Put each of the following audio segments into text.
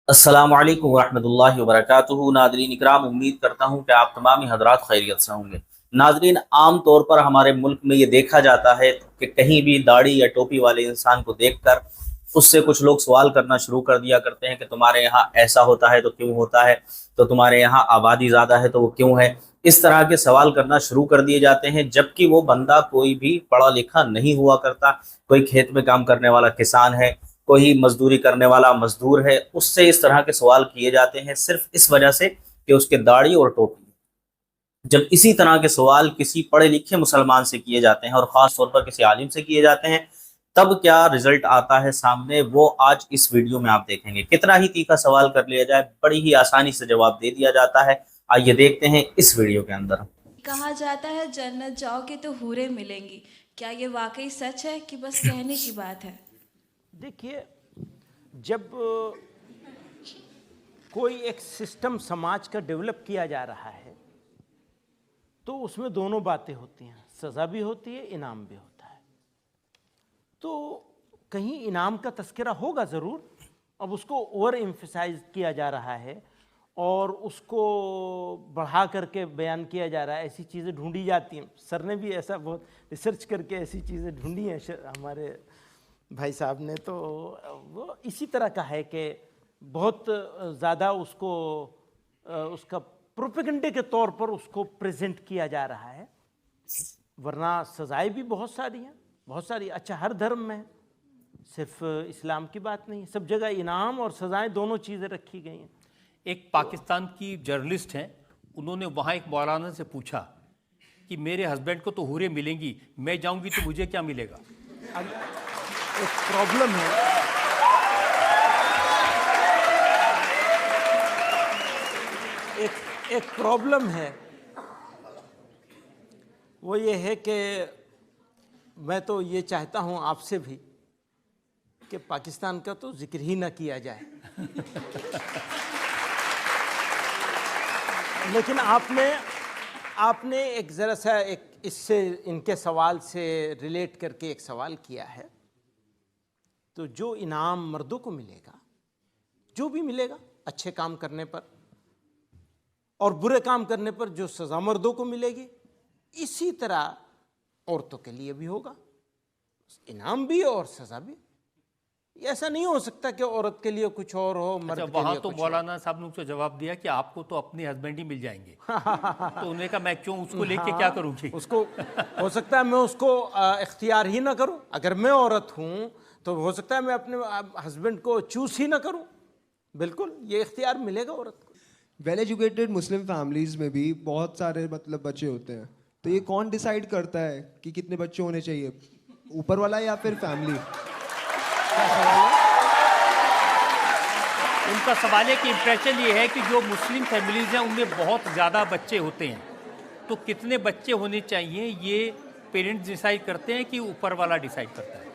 अस्सलामु अलैकुम वरहमतुल्लाहि वबरकातुहू। नाज़रीन इकराम, उम्मीद करता हूँ कि आप तमाम ही हज़रात खैरियत से होंगे। नाज़रीन, आम तौर पर हमारे मुल्क में ये देखा जाता है कि कहीं भी दाढ़ी या टोपी वाले इंसान को देखकर उससे कुछ लोग सवाल करना शुरू कर दिया करते हैं कि तुम्हारे यहाँ ऐसा होता है तो क्यों होता है, तो तुम्हारे यहाँ आबादी ज़्यादा है तो वो क्यों है। इस तरह के सवाल करना शुरू कर दिए जाते हैं, जबकि वो बंदा कोई भी पढ़ा लिखा नहीं हुआ करता। कोई खेत में काम करने वाला किसान है, कोई मजदूरी करने वाला मजदूर है, उससे इस तरह के सवाल किए जाते हैं सिर्फ इस वजह से कि उसके दाढ़ी और टोपी। जब इसी तरह के सवाल किसी पढ़े लिखे मुसलमान से किए जाते हैं और ख़ास तौर पर किसी आलिम से किए जाते हैं, तब क्या रिजल्ट आता है सामने, वो आज इस वीडियो में आप देखेंगे। कितना ही तीखा सवाल कर लिया जाए, बड़ी ही आसानी से जवाब दे दिया जाता है। आइए देखते हैं इस वीडियो के अंदर। कहा जाता है जन्नत जाओगे तो हूरें मिलेंगी। क्या ये वाकई सच है कि बस कहने की बात है? देखिए, जब कोई एक सिस्टम समाज का डेवलप किया जा रहा है तो उसमें दोनों बातें होती हैं, सज़ा भी होती है, इनाम भी होता है। तो कहीं इनाम का तस्करा होगा ज़रूर, अब उसको ओवर एम्फसाइज किया जा रहा है और उसको बढ़ा करके बयान किया जा रहा है। ऐसी चीज़ें ढूंढी जाती हैं, सर ने भी ऐसा बहुत रिसर्च करके ऐसी चीज़ें ढूंढी हैं हमारे भाई साहब ने। तो वो इसी तरह का है कि बहुत ज़्यादा उसको उसका प्रोपेगेंडे के तौर पर उसको प्रेजेंट किया जा रहा है, वरना सज़ाएं भी बहुत सारी हैं, बहुत सारी। अच्छा, हर धर्म में है, सिर्फ इस्लाम की बात नहीं, सब जगह इनाम और सज़ाएं दोनों चीज़ें रखी गई हैं। एक पाकिस्तान की जर्नलिस्ट हैं, उन्होंने वहाँ एक मौलाना से पूछा कि मेरे हस्बैंड को तो हूरें मिलेंगी, मैं जाऊंगी तो मुझे क्या मिलेगा। अब एक प्रॉब्लम है, एक प्रॉब्लम है, वो ये है कि मैं तो ये चाहता हूँ आपसे भी कि पाकिस्तान का तो जिक्र ही ना किया जाए। लेकिन आपने एक ज़रा सा एक इससे इनके सवाल से रिलेट करके एक सवाल किया है। तो जो इनाम मर्दों को मिलेगा, जो भी मिलेगा अच्छे काम करने पर और बुरे काम करने पर जो सज़ा मर्दों को मिलेगी, इसी तरह औरतों के लिए भी होगा, इनाम भी और सज़ा भी। ऐसा नहीं हो सकता कि औरत के लिए कुछ और हो, मर्द के वहाँ लिए तो कुछ मौलाना साहब ने उसको जवाब दिया कि आपको तो अपने हस्बैंड ही मिल जाएंगे। तो उन्होंने कहा मैं क्यों उसको लेके क्या करूँगी। उसको हो सकता है मैं उसको इख्तियार ही ना करूं। अगर मैं औरत हूं तो हो सकता है मैं अपने हस्बैंड को चूज ही ना करूं। बिल्कुल, ये इख्तियार मिलेगा औरत को। वेल एजुकेटेड मुस्लिम फैमिलीज में भी बहुत सारे बच्चे होते हैं, तो ये कौन डिसाइड करता है कि कितने बच्चे होने चाहिए, ऊपर वाला या फिर फैमिली? उनका सवाल है कि इम्प्रेशन ये है कि जो मुस्लिम फैमिलीज़ हैं उनमें बहुत ज़्यादा बच्चे होते हैं, तो कितने बच्चे होने चाहिए ये पेरेंट्स डिसाइड करते हैं कि ऊपर वाला डिसाइड करता है।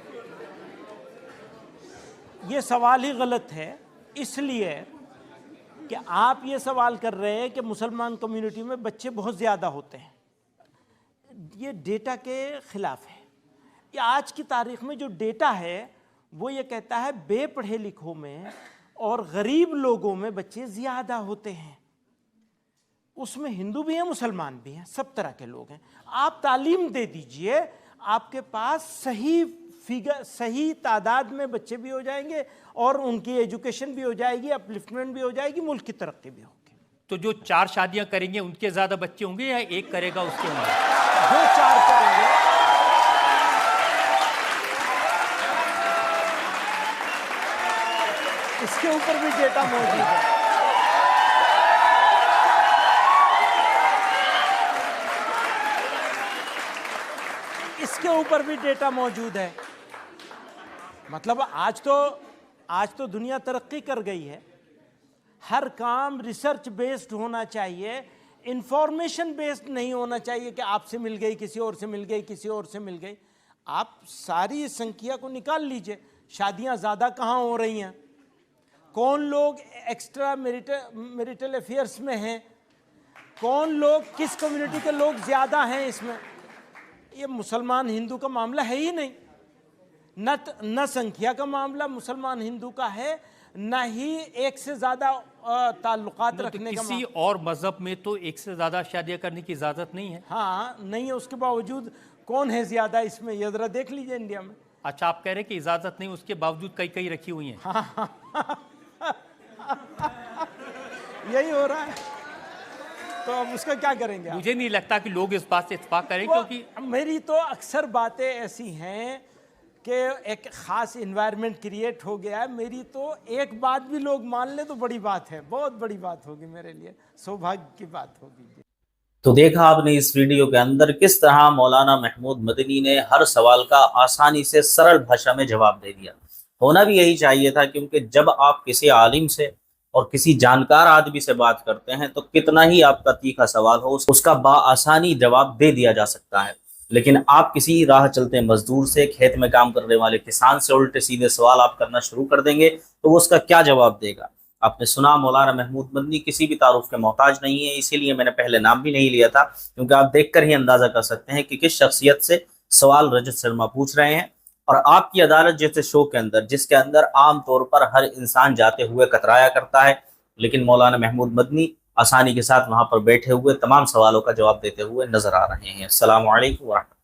ये सवाल ही गलत है, इसलिए कि आप ये सवाल कर रहे हैं कि मुसलमान कम्युनिटी में बच्चे बहुत ज़्यादा होते हैं। ये डेटा के खिलाफ है। ये आज की तारीख में जो डेटा है वो ये कहता है बेपढ़े लिखों में और गरीब लोगों में बच्चे ज़्यादा होते हैं। उसमें हिंदू भी हैं, मुसलमान भी हैं, सब तरह के लोग हैं। आप तालीम दे दीजिए, आपके पास सही फिगर, सही तादाद में बच्चे भी हो जाएंगे और उनकी एजुकेशन भी हो जाएगी, अपलिफ्टमेंट भी हो जाएगी, मुल्क की तरक्की भी होगी। तो जो 4 शादियां करेंगे उनके ज़्यादा बच्चे होंगे या एक करेगा उसके होंगे? जो 4 करेंगे, इसके ऊपर भी डेटा मौजूद है। इसके ऊपर भी डेटा मौजूद है। मतलब आज तो दुनिया तरक्की कर गई है। हर काम रिसर्च बेस्ड होना चाहिए, इंफॉर्मेशन बेस्ड नहीं होना चाहिए कि आपसे मिल गई, किसी और से मिल गई, किसी और से मिल गई। आप सारी संख्या को निकाल लीजिए, शादियां ज़्यादा कहाँ हो रही हैं, कौन लोग एक्स्ट्रा मैरिटल अफेयर्स में हैं, कौन लोग, किस कम्युनिटी के लोग ज़्यादा हैं इसमें। ये मुसलमान हिंदू का मामला है ही नहीं, न संख्या का मामला मुसलमान हिंदू का है, ना ही एक से ज़्यादा ताल्लुकात तो रखने का किसी और मजहब में तो एक से ज़्यादा शादियाँ करने की इजाज़त नहीं है। हाँ नहीं है, उसके बावजूद कौन है ज़्यादा इसमें, ये ज़रा देख लीजिए इंडिया में। अच्छा, आप कह रहे हैं कि इजाज़त नहीं, उसके बावजूद कई कई रखी हुई हैं। यही हो रहा है, तो अब उसका क्या करेंगे आप? मुझे नहीं लगता कि लोग इस बात से इत्तेफाक करें, वो क्योंकि मेरी तो अक्सर बातें ऐसी हैं कि एक ख़ास इन्वायरमेंट क्रिएट हो गया है। मेरी तो एक बात भी लोग मान ले तो बड़ी बात है, बहुत बड़ी बात होगी मेरे लिए, सौभाग्य की बात होगी। तो देखा आपने इस वीडियो के अंदर किस तरह मौलाना महमूद मदनी ने हर सवाल का आसानी से सरल भाषा में जवाब दे दिया। होना भी यही चाहिए था, क्योंकि जब आप किसी आलिम से और किसी जानकार आदमी से बात करते हैं तो कितना ही आपका तीखा सवाल हो उसका बाआसानी जवाब दे दिया जा सकता है। लेकिन आप किसी राह चलते मजदूर से, खेत में काम करने वाले किसान से उल्टे सीधे सवाल आप करना शुरू कर देंगे तो वो उसका क्या जवाब देगा। आपने सुना, मौलाना महमूद मदनी किसी भी तारुफ के मोहताज नहीं है, इसीलिए मैंने पहले नाम भी नहीं लिया था, क्योंकि आप देखकर ही अंदाजा कर सकते हैं कि किस शख्सियत से सवाल रजत शर्मा पूछ रहे हैं। और आपकी अदालत जैसे शो के अंदर, जिसके अंदर आम तौर पर हर इंसान जाते हुए कतराया करता है, लेकिन मौलाना महमूद मदनी आसानी के साथ वहां पर बैठे हुए तमाम सवालों का जवाब देते हुए नजर आ रहे हैं। अस्सलामु अलैकुम व रहमतुल्लाह।